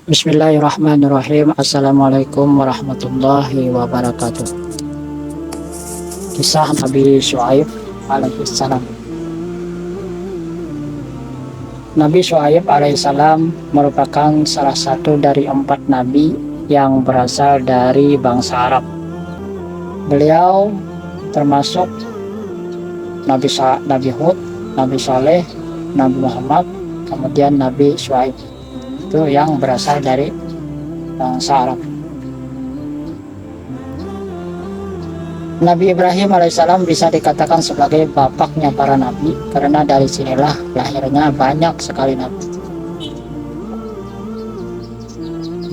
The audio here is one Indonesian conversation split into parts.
Bismillahirrahmanirrahim. Assalamualaikum warahmatullahi wabarakatuh. Kisah Nabi Syuaib alaihissalam. Nabi Syuaib alaihissalam merupakan salah satu dari 4 nabi yang berasal dari bangsa Arab. Beliau termasuk Nabi Hud, Nabi Saleh, Nabi Muhammad, kemudian Nabi Syuaib. Itu yang berasal dari bangsa Arab. Nabi Ibrahim alaihissalam bisa dikatakan sebagai bapaknya para nabi, karena dari sinilah lahirnya banyak sekali nabi.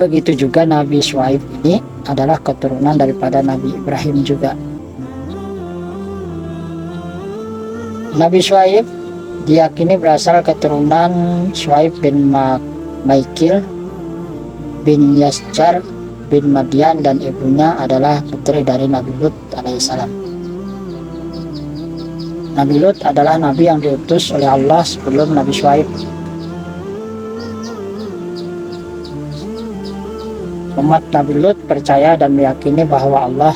Begitu juga Nabi Syuaib ini adalah keturunan daripada Nabi Ibrahim juga. Nabi Syuaib diyakini berasal keturunan Syuaib bin Maikil bin Yasjar bin Madian, dan ibunya adalah putri dari Nabi Lut alaihissalam. Nabi Lut adalah nabi yang diutus oleh Allah sebelum Nabi Syuaib. Umat Nabi Lut percaya dan meyakini bahwa Allah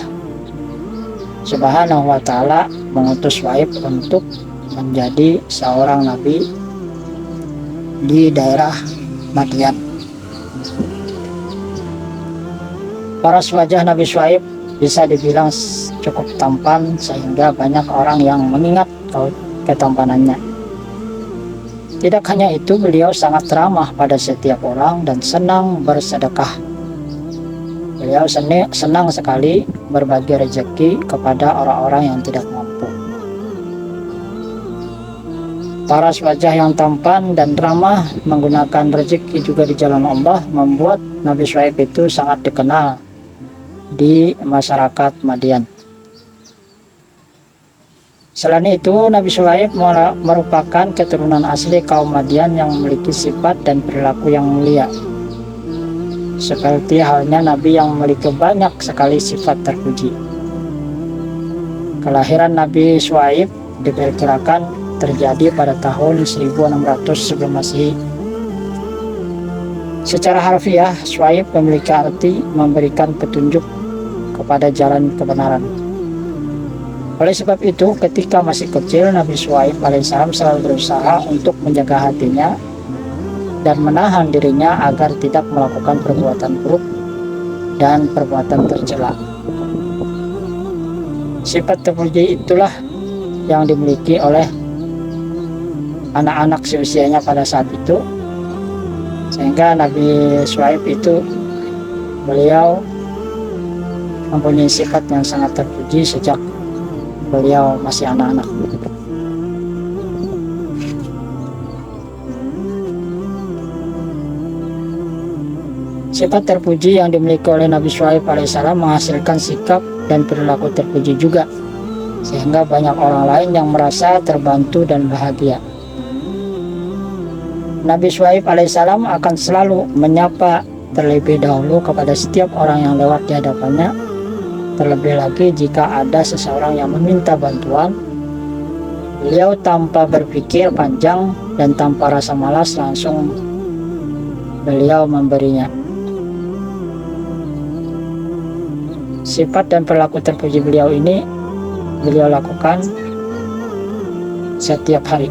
Subhanahu wa ta'ala mengutus Syuaib untuk menjadi seorang nabi di daerah Madian. Paras wajah Nabi Syuaib bisa dibilang cukup tampan, sehingga banyak orang yang mengingat ketampanannya. Tidak hanya itu, beliau sangat ramah pada setiap orang dan senang bersedekah. Beliau senang sekali berbagi rezeki kepada orang-orang yang tidak mampu. Paras wajah yang tampan dan ramah menggunakan rezeki juga di jalan Allah membuat Nabi Syuaib itu sangat dikenal di masyarakat Madian. Selain itu, Nabi Syuaib merupakan keturunan asli kaum Madian yang memiliki sifat dan perilaku yang mulia. Seperti halnya Nabi yang memiliki banyak sekali sifat terpuji. Kelahiran Nabi Syuaib diperkirakan terjadi pada tahun 1600 sebelum Masehi. Secara harfiah, Syuaib memiliki arti memberikan petunjuk kepada jalan kebenaran. Oleh sebab itu, ketika masih kecil, Nabi Syuaib alaihissalam selalu berusaha untuk menjaga hatinya dan menahan dirinya agar tidak melakukan perbuatan buruk dan perbuatan tercela. Sifat terpuji itulah yang dimiliki oleh anak-anak seusianya pada saat itu, sehingga Nabi Syuaib itu beliau mempunyai sifat yang sangat terpuji sejak beliau masih anak-anak. Sifat terpuji yang dimiliki oleh Nabi Syuaib alaihissalam menghasilkan sikap dan perilaku terpuji juga, sehingga banyak orang lain yang merasa terbantu dan bahagia. Nabi Syuaib alaihissalam akan selalu menyapa terlebih dahulu kepada setiap orang yang lewat di hadapannya. Terlebih lagi jika ada seseorang yang meminta bantuan, beliau tanpa berpikir panjang dan tanpa rasa malas langsung beliau memberinya. Sifat dan perilaku terpuji beliau ini beliau lakukan setiap hari.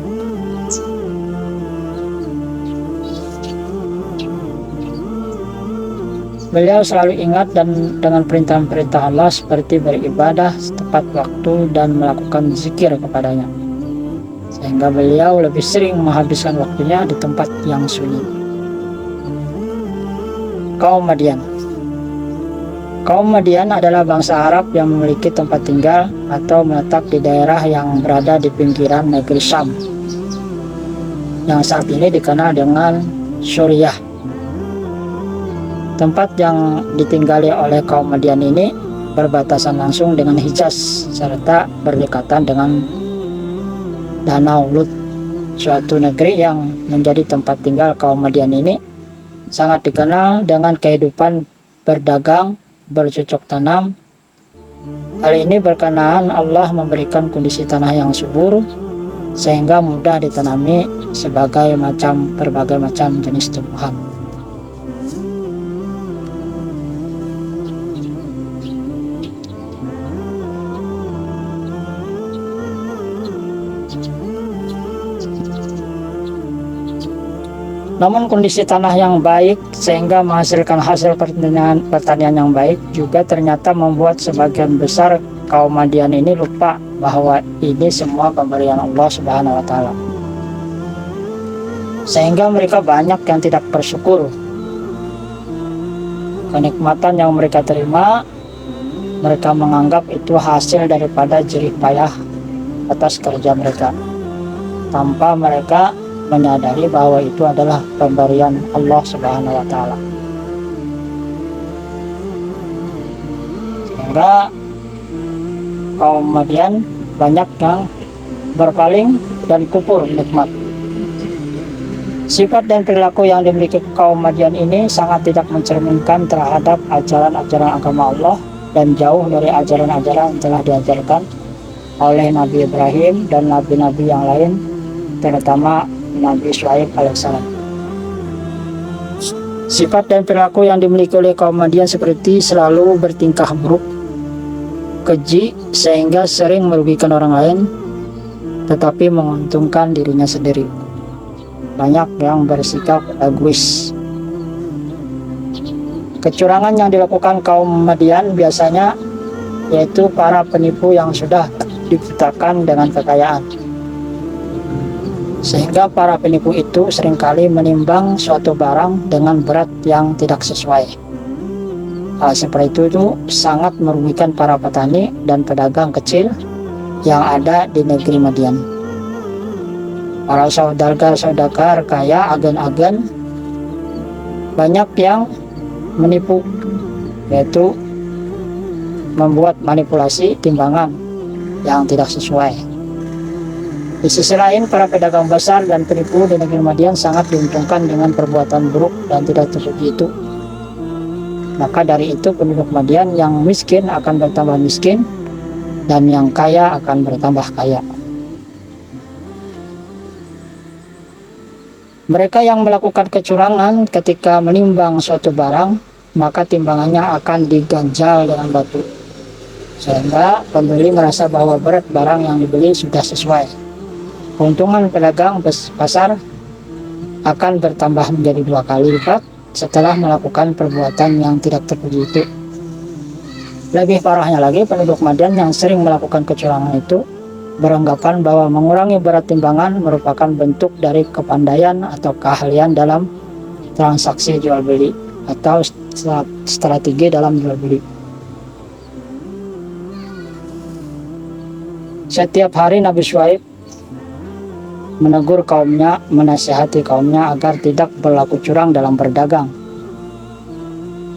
Beliau selalu ingat dan dengan perintah-perintah Allah seperti beribadah tepat waktu dan melakukan zikir kepadanya, sehingga beliau lebih sering menghabiskan waktunya di tempat yang sunyi. Kaum Madian. Kaum Madian adalah bangsa Arab yang memiliki tempat tinggal atau menetap di daerah yang berada di pinggiran negeri Syam, yang saat ini dikenal dengan Suriah. Tempat yang ditinggali oleh kaum Madian ini berbatasan langsung dengan Hijaz serta berdekatan dengan Danau Lut. Suatu negeri yang menjadi tempat tinggal kaum Madian ini sangat dikenal dengan kehidupan berdagang, bercocok tanam. Hal ini berkenaan Allah memberikan kondisi tanah yang subur sehingga mudah ditanami berbagai macam jenis tumbuhan. Namun kondisi tanah yang baik sehingga menghasilkan hasil pertanian yang baik juga ternyata membuat sebagian besar kaum Madian ini lupa bahwa ini semua pemberian Allah Subhanahu wa taala. Sehingga mereka banyak yang tidak bersyukur. Kenikmatan yang mereka terima, mereka menganggap itu hasil daripada jerih payah atas kerja mereka, tanpa mereka menyadari bahwa itu adalah pemberian Allah Subhanahu wa taala. Sehingga kaum Madian banyak yang berpaling dan kufur nikmat. Sifat dan perilaku yang dimiliki kaum Madian ini sangat tidak mencerminkan terhadap ajaran-ajaran agama Allah dan jauh dari ajaran-ajaran yang telah diajarkan oleh Nabi Ibrahim dan nabi-nabi yang lain, terutama Nabi Syuaib alaihissalam. Sifat dan perilaku yang dimiliki oleh kaum Madian seperti selalu bertingkah buruk, keji, sehingga sering merugikan orang lain tetapi menguntungkan dirinya sendiri. Banyak yang bersikap egois. Kecurangan yang dilakukan kaum Madian biasanya yaitu para penipu yang sudah dibutakan dengan kekayaan, sehingga para penipu itu seringkali menimbang suatu barang dengan berat yang tidak sesuai. Hal seperti itu sangat merugikan para petani dan pedagang kecil yang ada di negeri Madian. Para saudagar kaya, agen-agen banyak yang menipu, yaitu membuat manipulasi timbangan yang tidak sesuai. Di sisi lain, para pedagang besar dan penipu di negeri Madian sangat diuntungkan dengan perbuatan buruk dan tidak terpuji itu. Maka dari itu penduduk Madian yang miskin akan bertambah miskin dan yang kaya akan bertambah kaya. Mereka yang melakukan kecurangan ketika menimbang suatu barang, maka timbangannya akan diganjal dengan batu, sehingga pembeli merasa bahwa berat barang yang dibeli sudah sesuai. Keuntungan pedagang pasar akan bertambah menjadi 2 kali lipat setelah melakukan perbuatan yang tidak terpuji itu. Lebih parahnya lagi, penduduk Madian yang sering melakukan kecurangan itu beranggapan bahwa mengurangi berat timbangan merupakan bentuk dari kepandaian atau keahlian dalam transaksi jual beli atau strategi dalam jual beli. Setiap hari Nabi Syuaib menegur kaumnya, menasihati kaumnya agar tidak berlaku curang dalam berdagang,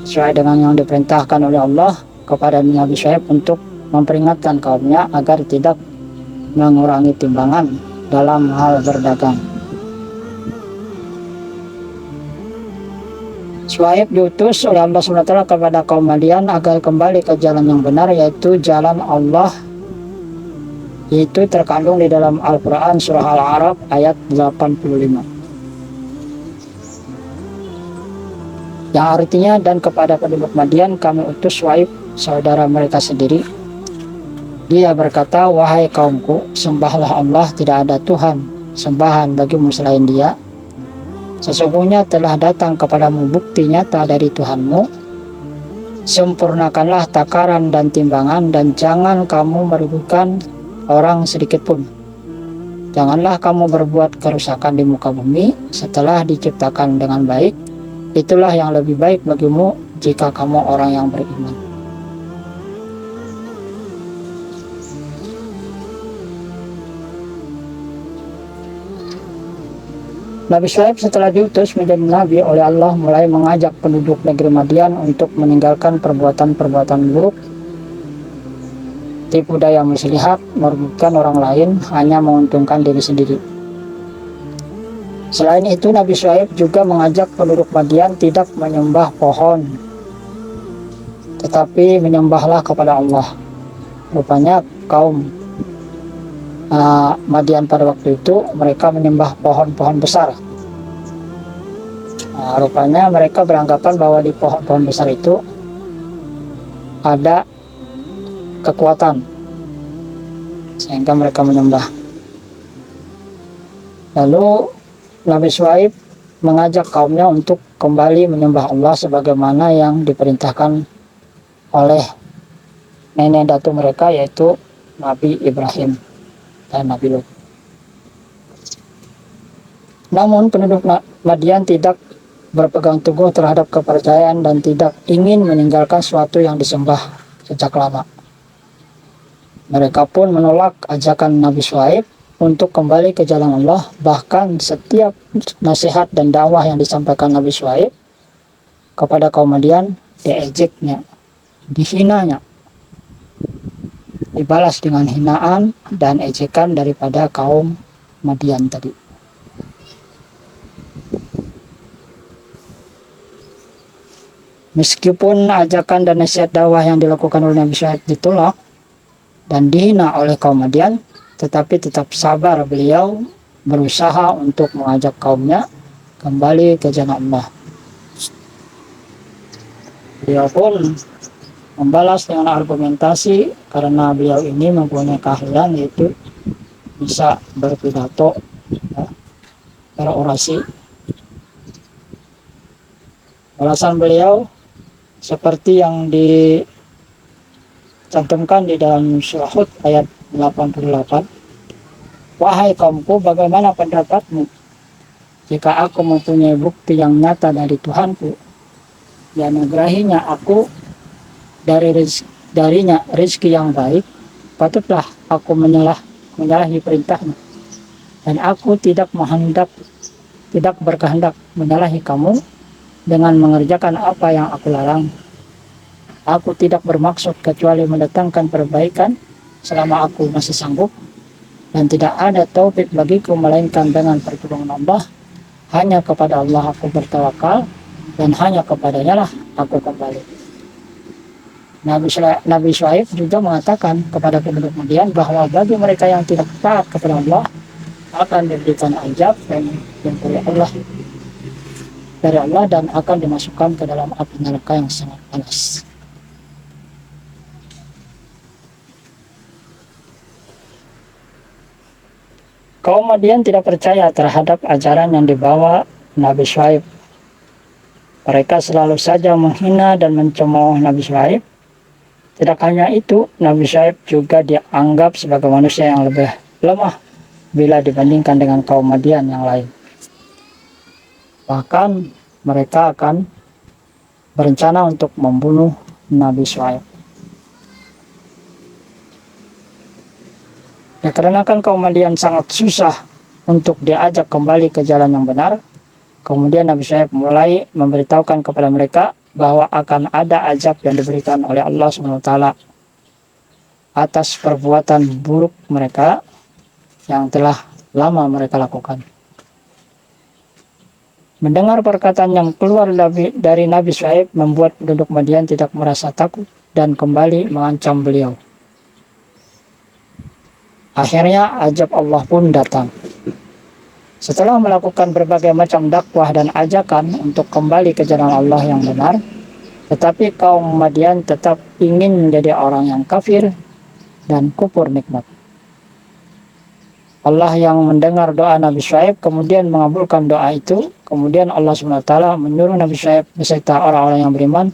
sesuai dengan yang diperintahkan oleh Allah kepada Nabi Syuaib untuk memperingatkan kaumnya agar tidak mengurangi timbangan dalam hal berdagang. Syuaib diutus oleh Allah SWT kepada kaum Madian agar kembali ke jalan yang benar, yaitu jalan Allah. Itu terkandung di dalam Al-Quran Surah Al-A'raf ayat 85. Yang artinya, dan kepada penduduk Madian kami utus Syuaib, saudara mereka sendiri. Dia berkata, wahai kaumku, sembahlah Allah, tidak ada Tuhan sembahan bagimu selain Dia. Sesungguhnya telah datang kepadamu bukti nyata dari Tuhanmu. Sempurnakanlah takaran dan timbangan, dan jangan kamu merugikan orang sedikit pun. Janganlah kamu berbuat kerusakan di muka bumi setelah diciptakan dengan baik. Itulah yang lebih baik bagimu jika kamu orang yang beriman. Nabi Syuaib setelah diutus menjadi nabi oleh Allah mulai mengajak penduduk negeri Madian untuk meninggalkan perbuatan-perbuatan buruk, tipu daya muslihat, merugikan orang lain, hanya menguntungkan diri sendiri. Selain itu, Nabi Syuaib juga mengajak penduduk Madian tidak menyembah pohon, tetapi menyembahlah kepada Allah. Rupanya kaum Madian pada waktu itu mereka menyembah pohon-pohon besar. Rupanya mereka beranggapan bahwa di pohon-pohon besar itu ada kekuatan, sehingga mereka menyembah. Lalu Nabi Syuaib mengajak kaumnya untuk kembali menyembah Allah sebagaimana yang diperintahkan oleh nenek datu mereka, yaitu Nabi Ibrahim dan Nabi Lut. Namun penduduk Madian tidak berpegang teguh terhadap kepercayaan dan tidak ingin meninggalkan sesuatu yang disembah sejak lama. Mereka pun menolak ajakan Nabi Syuaib untuk kembali ke jalan Allah. Bahkan setiap nasihat dan dakwah yang disampaikan Nabi Syuaib kepada kaum Madian diejeknya, dihinanya, dibalas dengan hinaan dan ejekan daripada kaum Madian tadi. Meskipun ajakan dan nasihat dakwah yang dilakukan oleh Nabi Syuaib ditolak dan dihina oleh kaum Madian, tetapi tetap sabar beliau berusaha untuk mengajak kaumnya kembali ke jalan Allah. Beliau pun membalas dengan argumentasi karena beliau ini mempunyai keahlian, yaitu bisa berpidato, ya, berorasi. Balasan beliau seperti yang dicantumkan di dalam surah Hud ayat 88. Wahai kaumku, bagaimana pendapatmu jika aku mempunyai bukti yang nyata dari Tuhanku yang menganugerainya aku darinya rezeki yang baik, patutlah aku menyalahi perintahnya, dan aku tidak berkehendak menyalahi kamu dengan mengerjakan apa yang aku larang. Aku tidak bermaksud kecuali mendatangkan perbaikan selama aku masih sanggup, dan tidak ada taufik bagiku melainkan dengan pertolongan Allah. Hanya kepada Allah aku bertawakal, dan hanya kepadanya lah aku kembali. Nabi Syuaib juga mengatakan kepada penduduk Madian bahwa bagi mereka yang tidak taat kepada Allah akan diberikan azab dari Allah dan akan dimasukkan ke dalam api neraka yang sangat panas. Kaum Madian tidak percaya terhadap ajaran yang dibawa Nabi Syuaib. Mereka selalu saja menghina dan mencemooh Nabi Syuaib. Tidak hanya itu, Nabi Syuaib juga dianggap sebagai manusia yang lebih lemah bila dibandingkan dengan kaum Madian yang lain. Bahkan mereka akan berencana untuk membunuh Nabi Syuaib. Dikarenakan kaum Madian sangat susah untuk diajak kembali ke jalan yang benar, kemudian Nabi Syuaib mulai memberitahukan kepada mereka bahwa akan ada azab yang diberikan oleh Allah SWT atas perbuatan buruk mereka yang telah lama mereka lakukan. Mendengar perkataan yang keluar dari Nabi Syuaib membuat penduduk Madian tidak merasa takut dan kembali mengancam beliau. Akhirnya azab Allah pun datang. Setelah melakukan berbagai macam dakwah dan ajakan untuk kembali ke jalan Allah yang benar, tetapi kaum Madian tetap ingin menjadi orang yang kafir dan kufur nikmat. Allah yang mendengar doa Nabi Syuaib kemudian mengabulkan doa itu. Kemudian Allah SWT menyuruh Nabi Syuaib beserta orang-orang yang beriman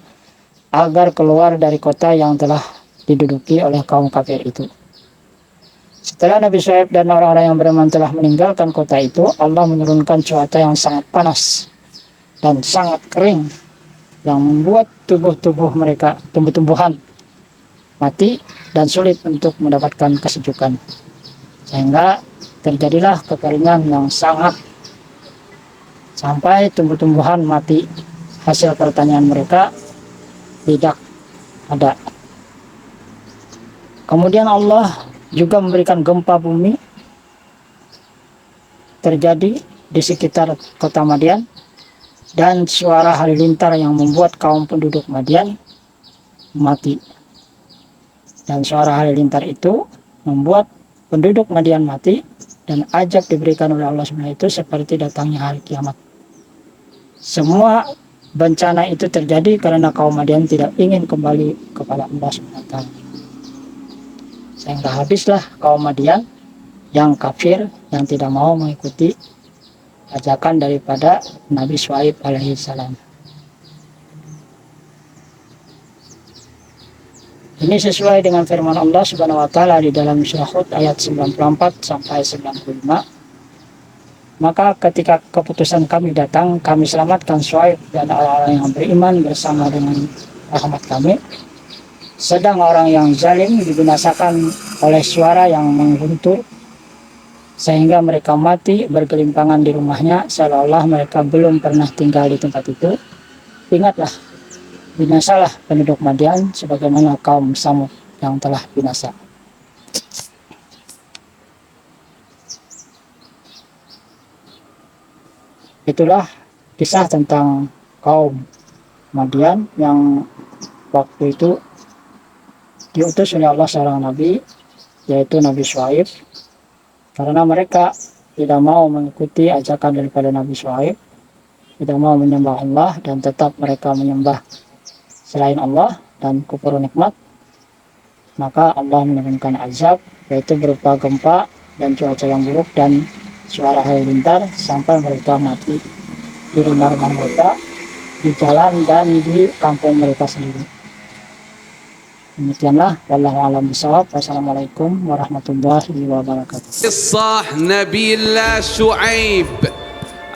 agar keluar dari kota yang telah diduduki oleh kaum kafir itu. Setelah Nabi Syuaib dan orang-orang yang beriman telah meninggalkan kota itu, Allah menurunkan cuaca yang sangat panas dan sangat kering yang membuat tubuh-tubuh mereka, tumbuh-tumbuhan, mati dan sulit untuk mendapatkan kesejukan. Sehingga terjadilah kekeringan yang sangat sampai tumbuh-tumbuhan mati. Hasil pertanian mereka tidak ada. Kemudian Allah juga memberikan gempa bumi terjadi di sekitar kota Madian dan suara halilintar yang membuat kaum penduduk Madian mati. Dan suara halilintar itu membuat penduduk Madian mati dan azab diberikan oleh Allah SWT itu seperti datangnya hari kiamat. Semua bencana itu terjadi karena kaum Madian tidak ingin kembali kepada Allah SWT. Sehingga habislah kaum Madian yang kafir, yang tidak mau mengikuti ajakan daripada Nabi Syuaib alaihi salam. Ini sesuai dengan firman Allah Subhanahu wa taala di dalam surah Hud ayat 94 sampai 95. Maka ketika keputusan kami datang, kami selamatkan Syuaib dan orang-orang yang beriman bersama dengan rahmat kami. Sedang orang yang zalim dibinasakan oleh suara yang mengguntur, sehingga mereka mati bergelimpangan di rumahnya seolah-olah mereka belum pernah tinggal di tempat itu. Ingatlah, binasalah penduduk Madian sebagaimana kaum Samud yang telah binasa. Itulah kisah tentang kaum Madian yang waktu itu diutus oleh Allah seorang nabi, yaitu Nabi Syuaib, karena mereka tidak mau mengikuti ajakan daripada Nabi Syuaib, tidak mau menyembah Allah dan tetap mereka menyembah selain Allah dan kufur nikmat. Maka Allah menurunkan azab, yaitu berupa gempa dan cuaca yang buruk dan suara halilintar sampai mereka mati di rumah-rumah mereka, di jalan dan di kampung mereka sendiri. Demikianlah, wallahu a'lam bishawab. Wassalamualaikum warahmatullahi wabarakatuh. Qissah Nabiullah Syuaib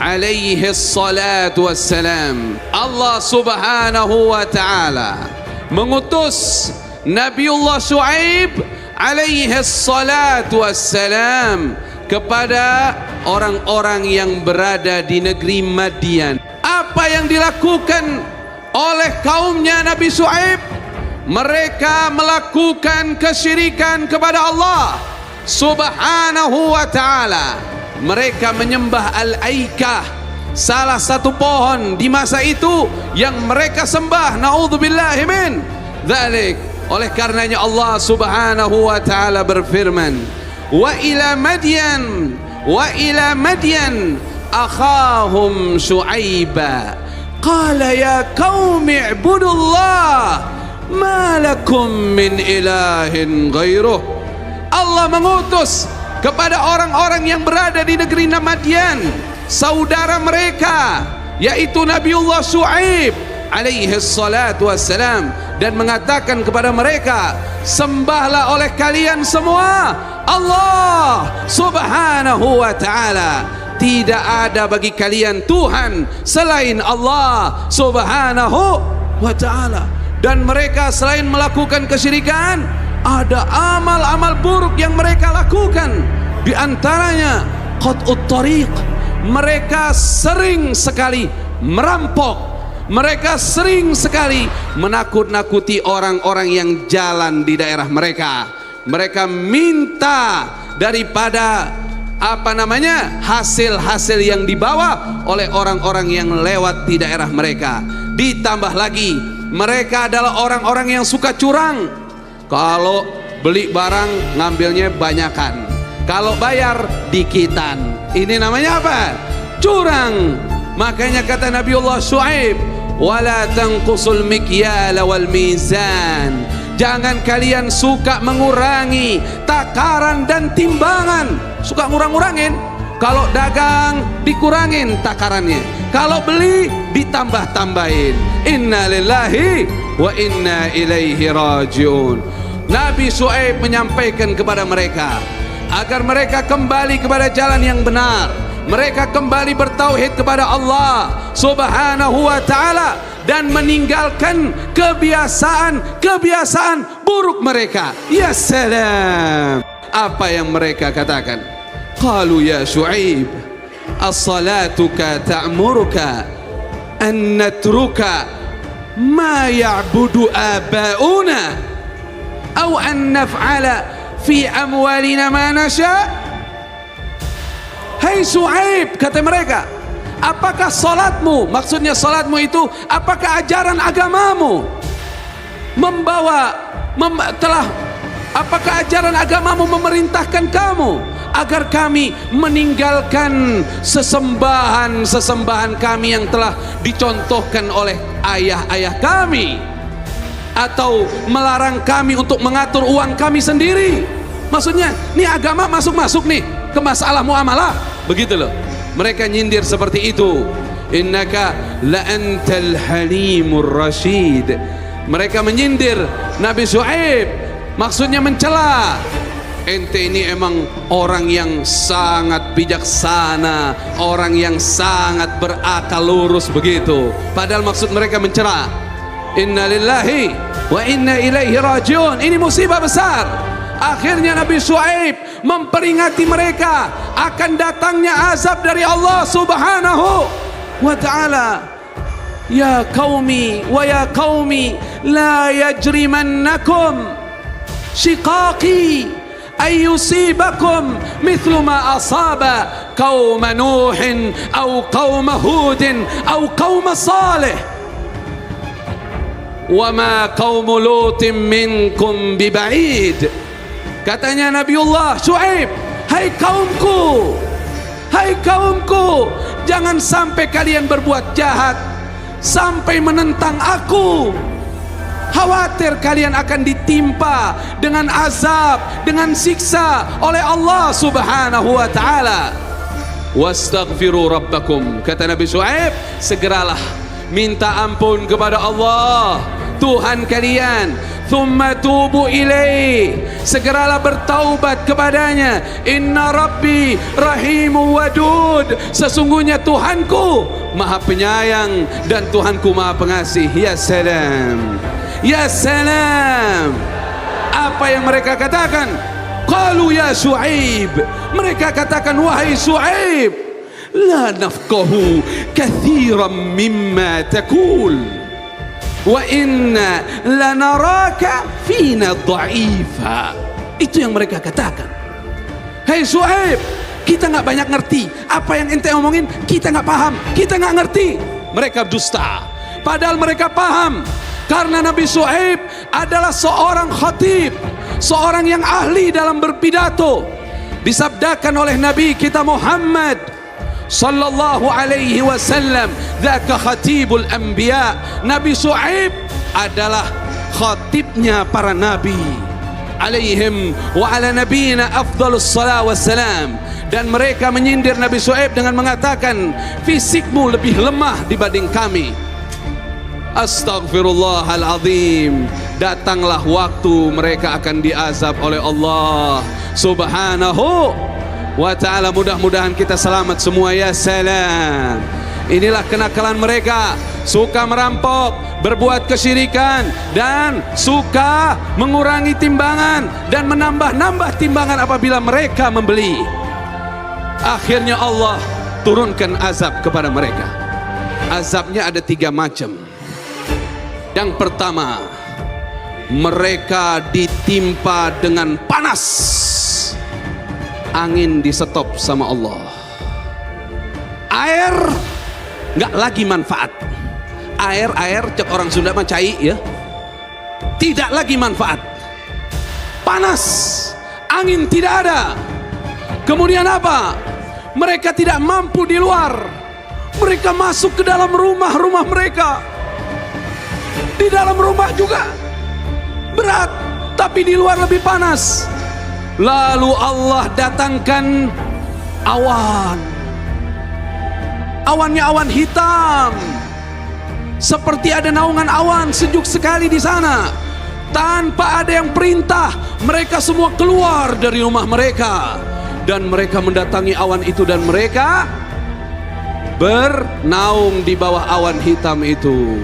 alaihi salatu wassalam. Allah subhanahu wa ta'ala mengutus Nabiullah Syuaib alaihi salatu wassalam kepada orang-orang yang berada di negeri Madian. Apa yang dilakukan oleh kaumnya Nabi Syuaib? Mereka melakukan kesyirikan kepada Allah subhanahu wa ta'ala. Mereka menyembah Al-Aikah, salah satu pohon di masa itu yang mereka sembah. Na'udzubillahi min dzalik. Oleh karenanya Allah subhanahu wa ta'ala berfirman, wa ila Madyan akhahum Syuaiba qala ya qaumi ibudullah ma lakum min ilahin ghairuh. Allah mengutus kepada orang-orang yang berada di negeri Madian saudara mereka, yaitu Nabiullah Syuaib alaihi salatu wassalam, dan mengatakan kepada mereka, sembahlah oleh kalian semua Allah subhanahu wa ta'ala. Tidak ada bagi kalian Tuhan selain Allah subhanahu wa ta'ala. Dan mereka selain melakukan kesyirikan, ada amal-amal buruk yang mereka lakukan. Di antaranya qat'ut tariq. Mereka sering sekali merampok. Mereka sering sekali menakut-nakuti orang-orang yang jalan di daerah mereka. Mereka minta daripada hasil-hasil yang dibawa oleh orang-orang yang lewat di daerah mereka. Ditambah lagi, mereka adalah orang-orang yang suka curang. Kalau beli barang ngambilnya banyakan, kalau bayar dikitan. Ini namanya apa? Curang. Makanya kata Nabiullah Syuaib, wala tanqusul mikyala wal mizan. Jangan kalian suka mengurangi takaran dan timbangan. Suka ngurang-ngurangin. Kalau dagang dikurangin takarannya, kalau beli ditambah-tambahin. Inna lillahi wa inna ilaihi rajiun. Nabi Syuaib menyampaikan kepada mereka agar mereka kembali kepada jalan yang benar. Mereka kembali bertauhid kepada Allah subhanahu wa ta'ala dan meninggalkan kebiasaan buruk mereka. Ya salam. Apa yang mereka katakan? Qalu ya Syuaib, as-salatuka ta'muruka an natruka ma ya'budu aba'una aw an naf'ala fi amwalina ma nasha'. Hai Syuaib, kata mereka, apakah salatmu, maksudnya salatmu itu, apakah ajaran agamamu apakah ajaran agamamu memerintahkan kamu agar kami meninggalkan sesembahan kami yang telah dicontohkan oleh ayah-ayah kami, atau melarang kami untuk mengatur uang kami sendiri? Maksudnya, ini agama masuk-masuk nih ke masalah muamalah, begitu loh. Mereka nyindir seperti itu. Innaka la antal halimur rasyid. Mereka menyindir Nabi Syuaib, maksudnya mencela. Ente ini emang orang yang sangat bijaksana, orang yang sangat berakal lurus begitu. Padahal maksud mereka mencela. Inna lillahi wa inna ilaihi rajiun. Ini musibah besar. Akhirnya Nabi Syuaib memperingati mereka akan datangnya azab dari Allah Subhanahu wa ta'ala. Ya qaumi wa ya qaumi la yajrimannakum shiqaqi ay yusibakum mithlu ma asaba qauma nuhin aw qauma hudin aw qauma salih wa ma qaumu lutin minkum biba'id. Katanya Nabiullah Syuaib, hai kaumku, jangan sampai kalian berbuat jahat sampai menentang aku. Khawatir kalian akan ditimpa dengan azab, dengan siksa oleh Allah Subhanahu wa ta'ala. Wastaghfiru rabbakum. Kata Nabi Syuaib, segeralah minta ampun kepada Allah Tuhan kalian. Thumma tubu ilaih, segeralah bertaubat kepadanya. Inna rabbi rahimu wadud. Sesungguhnya Tuhanku maha penyayang dan Tuhanku maha pengasih. Ya salam, ya salam. Apa yang mereka katakan? Qalu ya Syuaib. Mereka katakan, wahai Syuaib, la nafqahu kathiran mimma taqul wa inna lanaraka fina dha'ifa. Itu yang mereka katakan. Hei Syuaib, kita nggak banyak ngerti apa yang ente omongin, kita nggak paham, kita nggak ngerti. Mereka dusta, padahal mereka paham. Karena Nabi Syuaib adalah seorang khatib, seorang yang ahli dalam berpidato. Disabdakan oleh Nabi kita Muhammad sallallahu alaihi wasallam, dzaka khatibul anbiya. Nabi Syuaib adalah khatibnya para nabi alaihim wa ala nabiyina afdhalus salat wassalam. Dan mereka menyindir Nabi Syuaib dengan mengatakan, fisikmu lebih lemah dibanding kami. Astaghfirullahalazim. Datanglah waktu mereka akan diazab oleh Allah Subhanahu wa ta'ala. Mudah-mudahan kita selamat semua. Ya salam. Inilah kenakalan mereka, suka merampok, berbuat kesyirikan, dan suka mengurangi timbangan dan menambah-nambah timbangan apabila mereka membeli. Akhirnya Allah turunkan azab kepada mereka. Azabnya ada 3 macam. Yang pertama, mereka ditimpa dengan panas. Angin di stop sama Allah. Air nggak lagi manfaat. Air cek orang Sunda mah cai ya. Tidak lagi manfaat. Panas, angin tidak ada. Kemudian apa? Mereka tidak mampu di luar. Mereka masuk ke dalam rumah-rumah mereka. Di dalam rumah juga berat, tapi di luar lebih panas. Lalu Allah datangkan awan. Awannya awan hitam, seperti ada naungan awan, sejuk sekali di sana. Tanpa ada yang perintah, mereka semua keluar dari rumah mereka dan mereka mendatangi awan itu dan mereka bernaung di bawah awan hitam itu.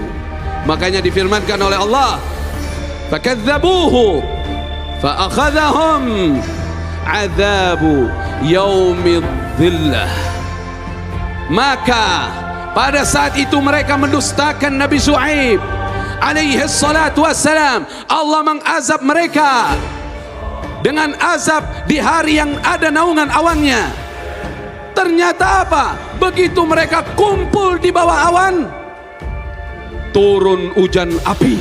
Makanya difirmankan oleh Allah, fakadzabuhu fa'akhadhahum adzabu yaumid dhillah. Maka pada saat itu mereka mendustakan Nabi Syuaib alaihi salatu wassalam. Allah mengazab mereka dengan azab di hari yang ada naungan awannya. Ternyata apa? Begitu mereka kumpul di bawah awan, turun hujan api.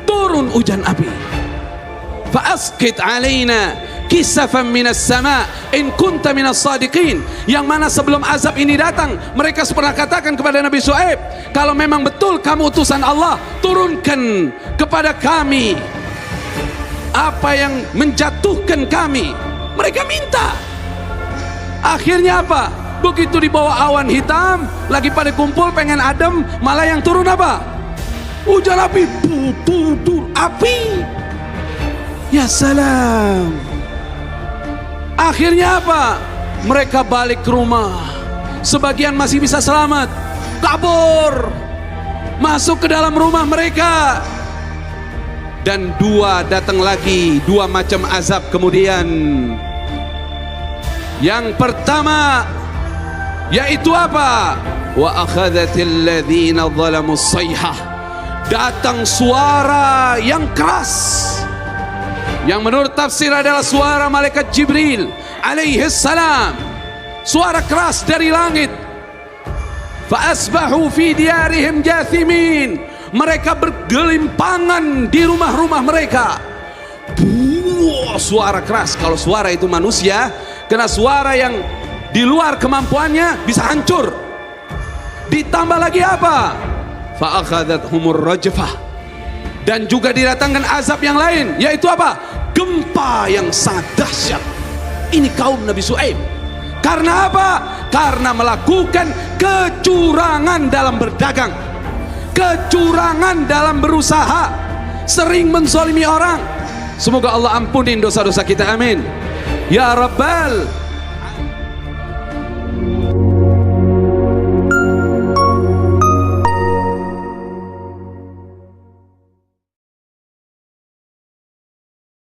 Turun hujan api. Fa'asqit alaina kisafan minas sama in kunta minas sadiqin. Yang mana sebelum azab ini datang, mereka pernah katakan kepada Nabi Syuaib, kalau memang betul kamu utusan Allah, turunkan kepada kami apa yang menjatuhkan kami. Mereka minta. Akhirnya apa? Begitu dibawa awan hitam, lagi pada kumpul pengen adem, malah yang turun apa? Hujan api, api. Ya salam. Akhirnya apa? Mereka balik ke rumah. Sebagian masih bisa selamat, kabur, masuk ke dalam rumah mereka. Dan datang lagi, dua macam azab kemudian. Yang pertama yaitu apa? Wa akhadhatil ladzina zalamus sayhah. Datang suara yang keras, yang menurut tafsir adalah suara malaikat Jibril alaihi salam. Suara keras dari langit. Fa asbahu fi diyarihim jathimin. Mereka bergelimpangan di rumah-rumah mereka. Suara keras. Kalau suara itu manusia, kena suara yang di luar kemampuannya bisa hancur. Ditambah lagi apa? Fa akhadhathumur rajfah. Dan juga didatangkan azab yang lain, yaitu apa? Gempa yang sangat dahsyat. Ini kaum Nabi Shu'aib. Karena apa? Karena melakukan kecurangan dalam berdagang, kecurangan dalam berusaha, sering menzalimi orang. Semoga Allah ampunin dosa-dosa kita, amin ya rabbal